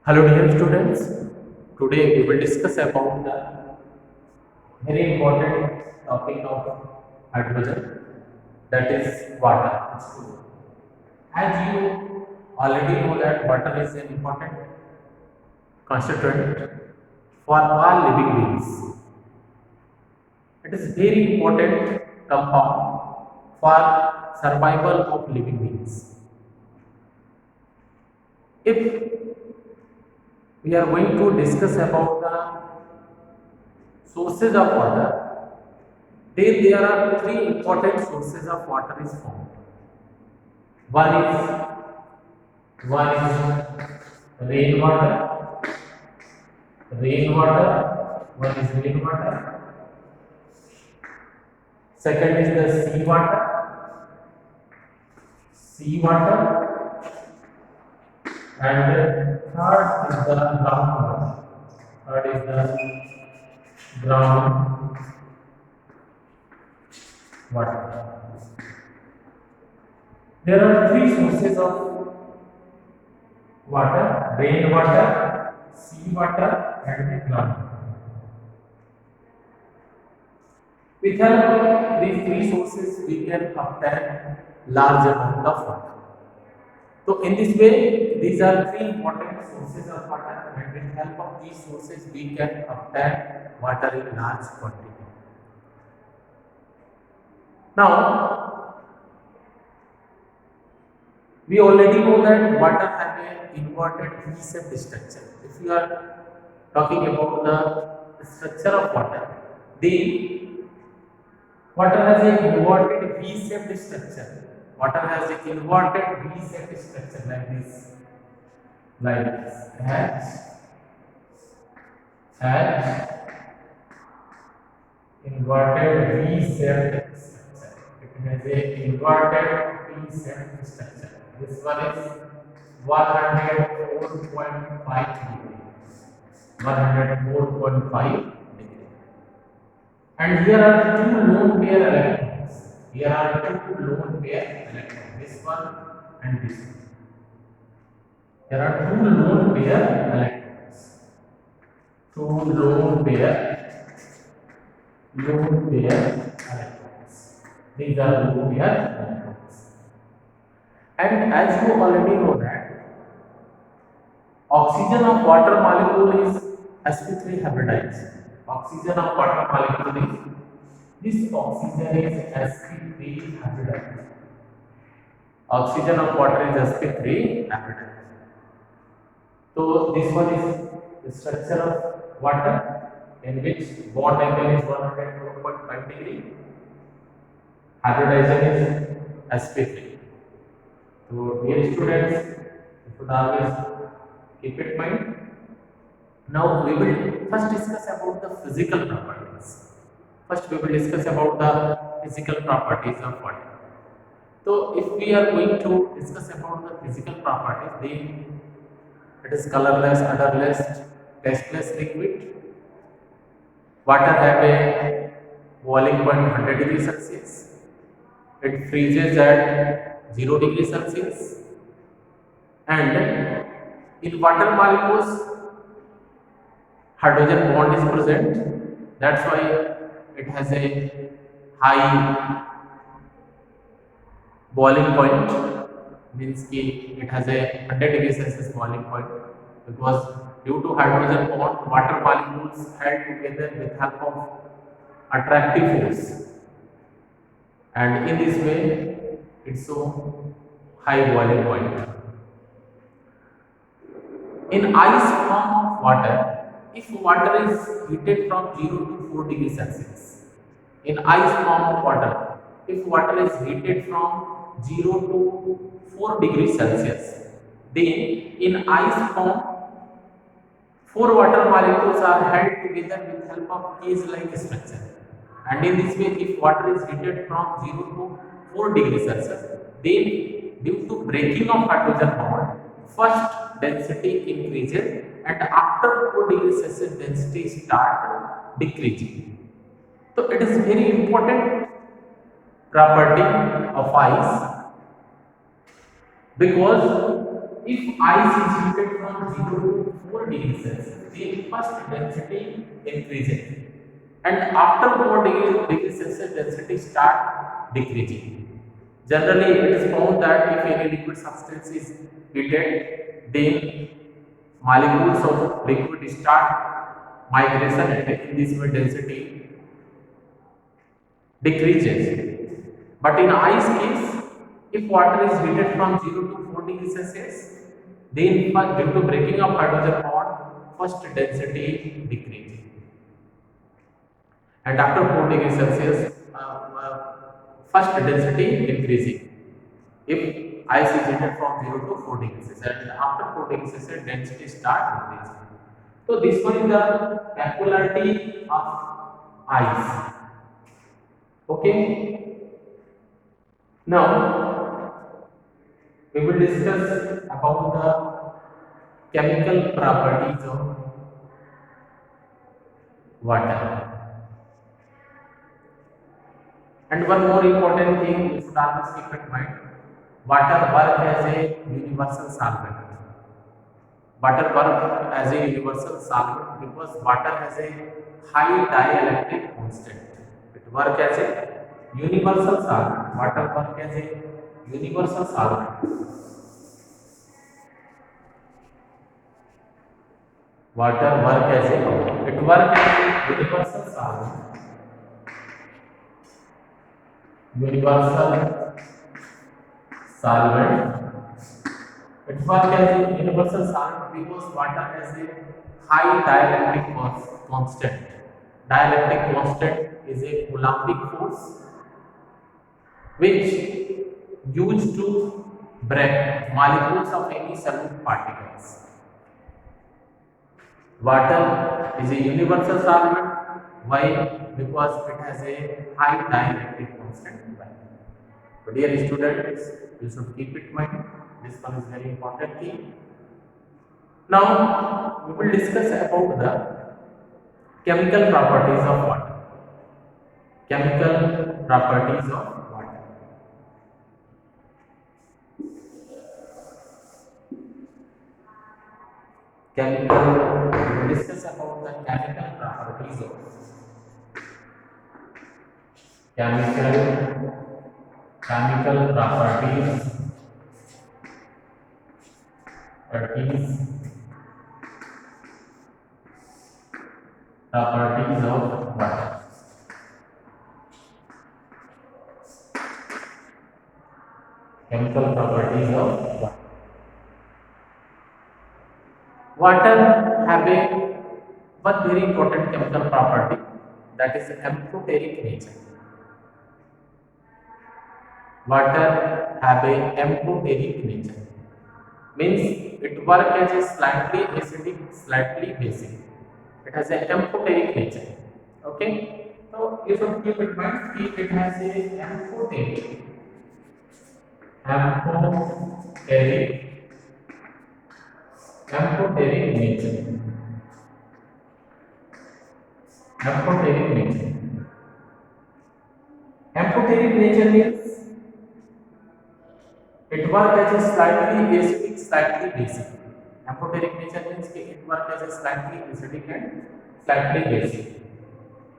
Hello dear students, today we will discuss about the very important topic of hydrogen, that is water. As you already know that water is an important constituent for all living beings. It is very important compound for survival of living beings. If we are going to discuss about the sources of water, then there are three important sources of water is found. One is rainwater. One is rainwater. Second is the seawater, and third is the groundwater. Third is the ground water. There are three sources of water: rainwater, seawater, and the groundwater. With help of these three sources, we can obtain large amount of water. So, in this way, these are three important sources of water, and with help of these sources, we can obtain water in large quantity. Now, we already know that water has an inverted V-shaped structure. If you are talking about the structure of water, then water has an inverted V-shaped structure. Water has an inverted V-shaped structure like this. H, inverted V-shaped structure. It has a inverted V-shaped structure. This one is 104.5 degree. 104.5 degree. And here are two lone pair electrons. This one and this one. There are two lone pair electrons. Lone pair electrons. These are lone pair electrons. And as you already know that oxygen of water molecule is sp3 hybridized. Oxygen of water molecule is sp3 hybridized. Oxygen of water is sp3 hybridized. So this one is the structure of water in which bond angle is 104.5 degree. Hybridization is sp3. So dear students, you should always keep it in mind. Now we will first discuss about the physical properties. Of water. So if we are going to discuss about the physical properties, then it is colorless, odorless, tasteless liquid. Water have a boiling point 100 degrees Celsius. It freezes at 0 degrees Celsius. And in water molecules, hydrogen bond is present. That's why it has a high boiling point, means it has a 100 degrees Celsius boiling point, because due to hydrogen bond, water molecules held together with help of attractive force, and in this way it's so high boiling point. In ice form of water, if water is heated from 0 to 4 degrees Celsius, in ice form of water, if water is heated from 0 to 4 degrees Celsius, then in ice form, 4 water molecules are held together with help of cage-like structure. And in this way, if water is heated from 0 to 4 degrees Celsius, then due to breaking of hydrogen bond, first density increases, and after 4 degrees Celsius density start decreasing. So it is very important property of ice, because if ice is heated from 0 to 4 degrees Celsius, the first density increases, and after 4 degrees Celsius, density start decreasing. Generally, it is found that if any liquid substance is heated, then molecules of liquid start migration, and in this way density decreases. But in ice case, if water is heated from 0 to 4 degrees Celsius, then due to breaking of hydrogen bond, first density decreases. And after 4 degrees Celsius, first density increasing. If ice is heated from 0 to 4 degrees Celsius, and after 4 degrees Celsius, density start decreasing. So this one is the capillarity of ice. Okay. Now we will discuss about the chemical properties of water. And one more important thing you should always keep in mind: water work as a universal solvent. Water work as a universal solvent because water has a high dielectric constant. It work as a universal solvent. Water work as a universal solvent. Water work as a universal solvent. Universal solvent. It works as a universal solvent because water has a high dielectric constant. Dielectric constant is a Coulombic force which used to break molecules of any solute particles. Water is a universal solvent. Why? Because it has a high dielectric constant. So dear students, you should keep it in mind. This one is very important thing. Now we will discuss about the chemical properties of water. Chemical properties of water. We will discuss about the chemical properties of chemical properties of water. Chemical properties of water. Water have one very important chemical property, that is amphoteric nature. Water have a amphoteric nature. Means it works as a slightly acidic, slightly basic. It has a amphoteric nature. Okay. So you should keep in mind it has a amphoteric nature. Amphoteric nature. Amphoteric nature means it works as a slightly acidic, slightly basic. Amphoteric nature means it works as a slightly acidic and slightly basic.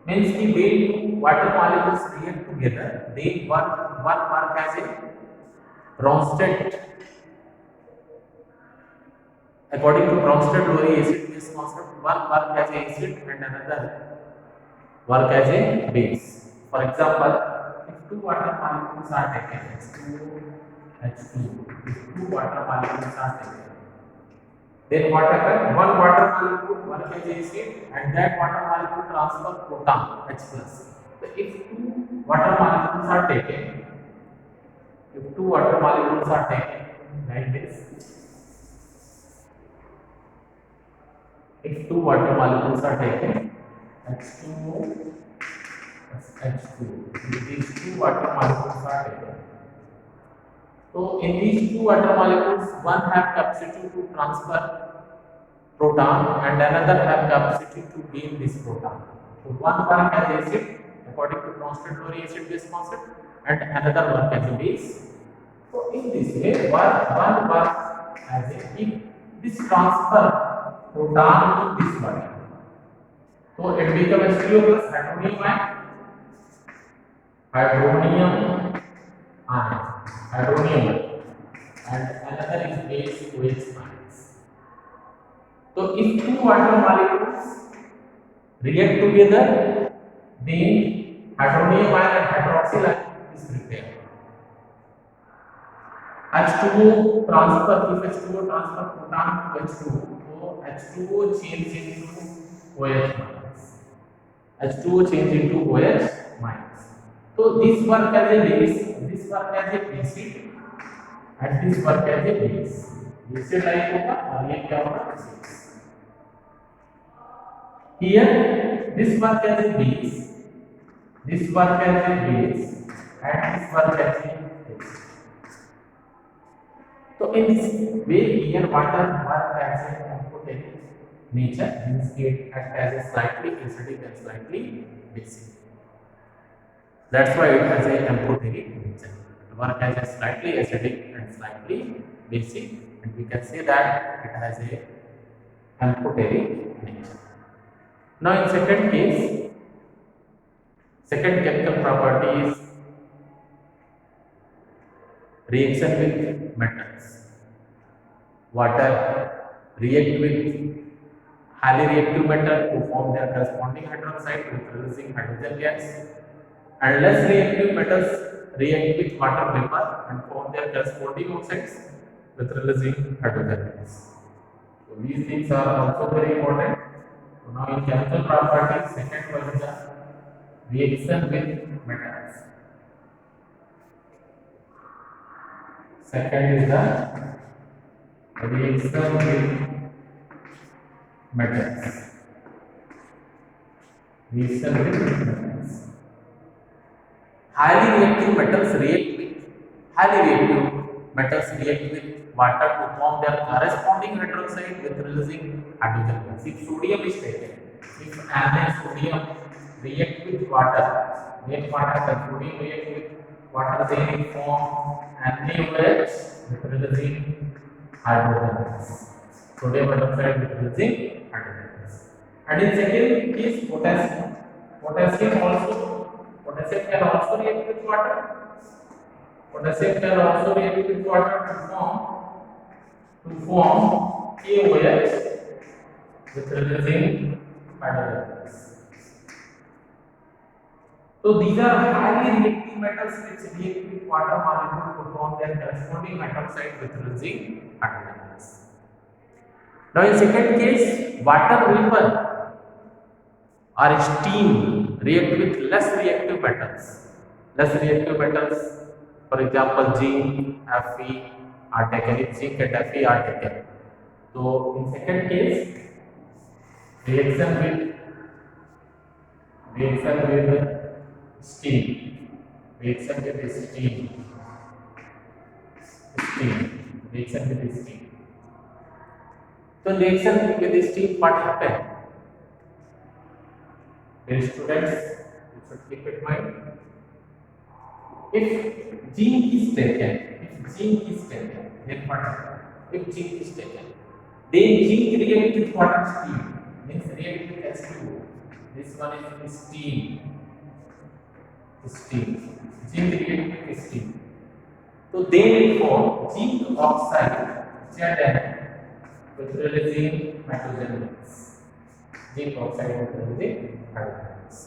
Means the way two water molecules react together, they one work as a Bronsted. According to Bronsted-Lowry acid-base concept, one work as a acid and another work as a base. For example, if two water molecules are taken, H2, if two water molecules are taken, then what happens? One water molecule work as acid and that water molecule transfer proton H+. So if two water molecules are taken, like this, if two water molecules are taken, H2O, H2, if these two water molecules are taken. So in these two water molecules, one have capacity to transfer proton and another have capacity to gain this proton. So one work as acid according to Bronsted-Lowry acid-base concept and another work as a base. So in this way, one works as a if this transfer proton to this one, so it becomes H2O plus hydronium ion, hydronium ion, hydronium ion, and another is base OH ions. So if two water molecules react together, then hydronium ion and hydroxyl ion is prepared. H2O transfer, if H2O transfer proton to H2O, so H2O change into OH minus. H2O change into OH minus. So this work as a base, this work as a acid, and this work as a base. ऐसे type होगा और ये क्या होगा? Here this work as a base, this work as a base, and this work as a base. So in this way, here water work as an amphoteric nature, means it acts as a slightly acidic and slightly basic. That's why it has a amphoteric nature. It work as a slightly acidic and slightly basic, and we can say that it has a amphoteric nature. Now in second case, second chemical property is reaction with metals. Water react with highly reactive metal to form their corresponding hydroxide with releasing hydrogen gas, and less reactive metals react with water vapor and form their corresponding oxides with releasing hydrogen gas. So these things are also very important. So now in chemical properties, second one is the reaction with metals. Second is the reaction with metals. Reaction with metals. Highly reactive metals react with water to form their corresponding hydroxide with releasing hydrogen gas. If sodium is taken, if sodium react with water, then what happens? Sodium react with water, then it form NaOH with releasing hydrogen gas. Sodium hydroxide with releasing hydrogen gas. And in second case, potassium. Potassium can also react with water. Potassium can also react with water to form KOH with releasing hydrogen gas. So these are highly reactive metals which react with water molecule to form their corresponding hydroxide with releasing hydrogen gas. Now in second case, water vapor or steam react with less reactive metals. Less reactive metals, for example, zinc, Fe are taken. If zinc and Fe are taken, so in second case, reaction with steam. Reaction with steam. So reaction with steam, what happens? Dear students, you should keep in mind. If zinc is taken, then what happens? If zinc is taken, then zinc react with water steam, means react with H2O. This one is steam. Zinc react with steam. So then it forms zinc oxide Zn with releasing hydrogen gas. Zinc oxide with releasing hydrogen gas.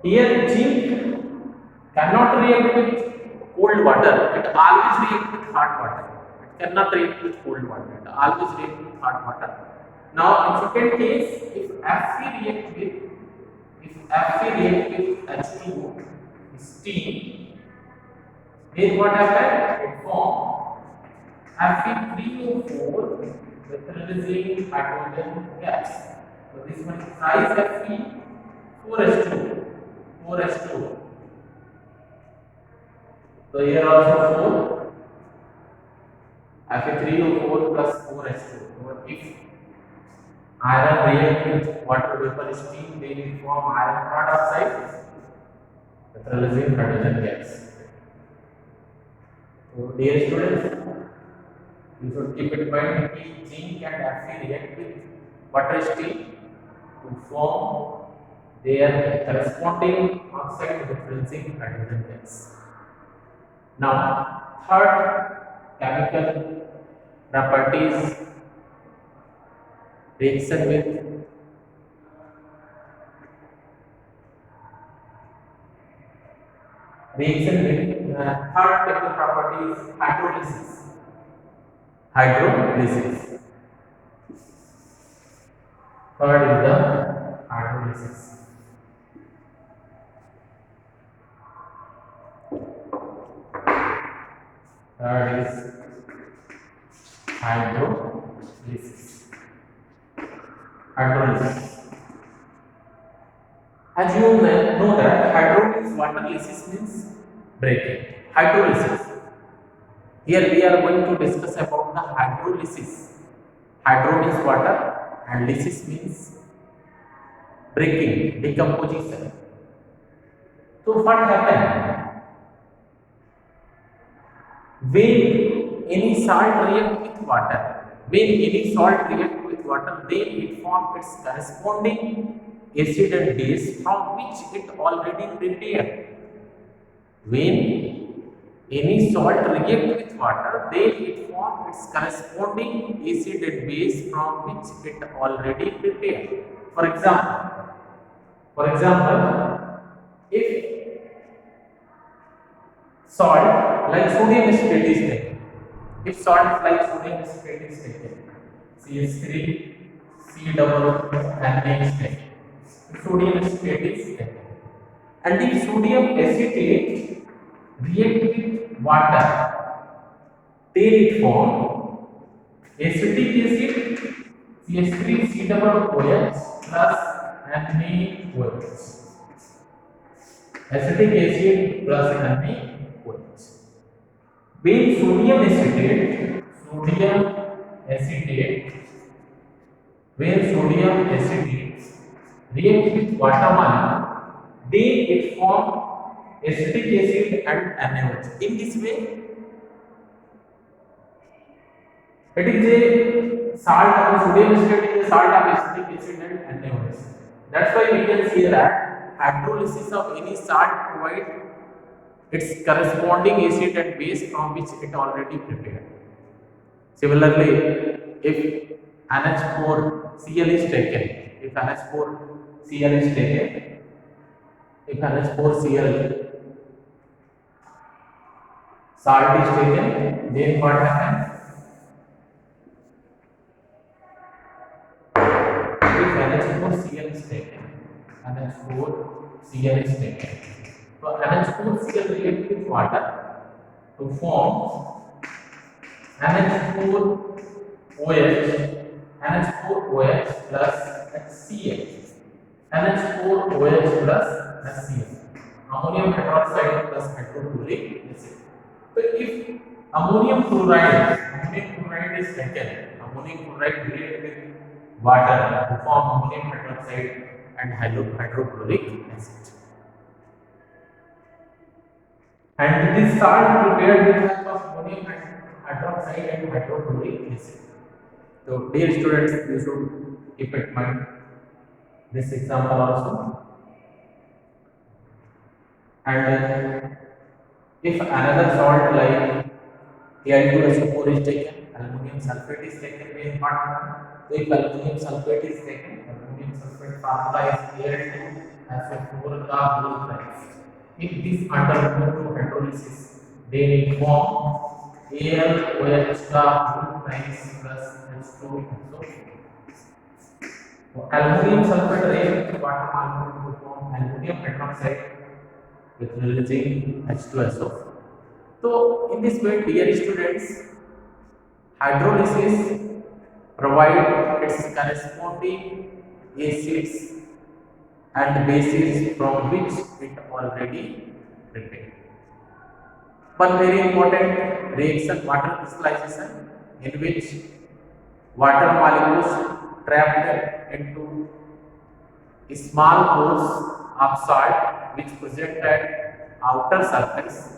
Here zinc cannot react with cold water. It always react with hot water. It cannot react with cold water. It always react with hot water. Now in second case, if Fe react with H2O, steam, then what happens? It forms Fe3O4 with releasing hydrogen gas. So this one is thrice Fe, 4H2O. So here also 4, Fe3O4 plus 4H2O. So if iron react with water vapor steam, they will form iron peroxide with releasing hydrogen gas. So dear students, You should keep in mind कि zinc and Fe react with water steel to form their corresponding oxide differentiating hydrogen gas. Now, third chemical properties reaction with third chemical property is hydrolysis. Hydrolysis. Third is the hydrolysis. Third is hydrolysis. Hydrolysis. As you know that hydrolysis, waterlysis means breaking. Hydrolysis. Here we are going to discuss about the hydrolysis. Hydro means water and lysis means breaking, decomposition. So what happened? When any salt react with water, then it forms its corresponding acid and base from which it already prepared. When any salt react with water, then it forms its corresponding acid and base from which it already prepared. For example, if salt like sodium acetate is taken, CH3, C double Na is taken. Sodium acetate is taken, and if sodium acetate react with water, then it form acetic acid CH3 C double OH plus NaOH. Acetic acid plus NaOH. When sodium acetate react with water molecule, then it form acetic acid and NaOH. In this way, it is a salt of sodium acetate is a salt of acetic acid and NaOH. That's why we can see that hydrolysis of any salt provide its corresponding acid and base from which it already prepared. Similarly, if NH4Cl is taken, if NH4Cl salt is taken, then what happens? If NH4Cl is taken, so NH4Cl react with water to form NH4OH plus HCl. NH4OH plus HCl. Ammonium hydroxide plus hydrochloric acid. So if ammonium chloride is taken, ammonium chloride react with water to form ammonium hydroxide and hydrochloric acid. And this salt prepared with help of ammonium hydroxide and hydrochloric acid. So, dear students, you should keep in mind this example also. And if another salt like Al2SO4 is taken, aluminum sulfate is taken, then what happens? So, if aluminum sulfate is taken, aluminum sulfate formula is Al2SO4 का whole price. If this undergo to hydrolysis, then it form AlOH का whole price plus H2SO4. So, aluminum sulfate react with water molecule to form aluminum hydroxide with releasing H2SO4. So, in this way, dear students, hydrolysis provide its corresponding acids and bases from which it already prepared. One very important reaction, water crystallization, in which water molecules trapped into small pores of salt which present at outer surface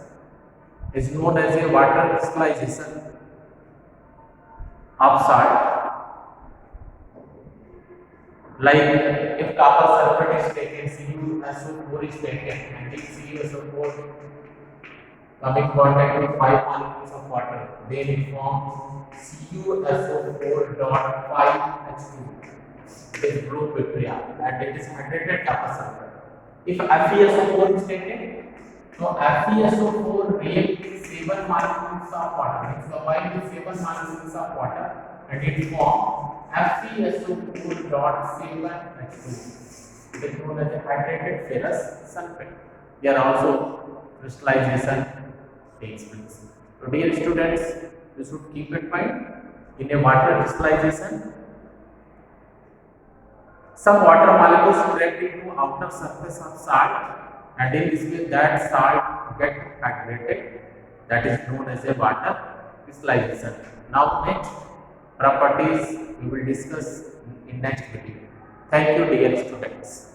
is known as a water crystallization. of salt. Like if copper sulfate is taken, CuSO4 is taken, and if CuSO4 come in contact with 5 molecules of water, then it forms CuSO4.5H2. It is blue vitrea and it is hydrated copper sulfate. If FeSO4 is taken, so FeSO4 reacts with 7 molecules of water. It's combined with 7 molecules of water and it forms FeSO4.7H2. It is known as a hydrated ferrous sulfate. Here also crystallization takes place. So dear students, you should keep in mind, in a water crystallization, some water molecules trapped into outer surface of salt, and in this way that salt get hydrated. That is known as a water crystallization. Now next properties we will discuss in next video. Thank you dear students.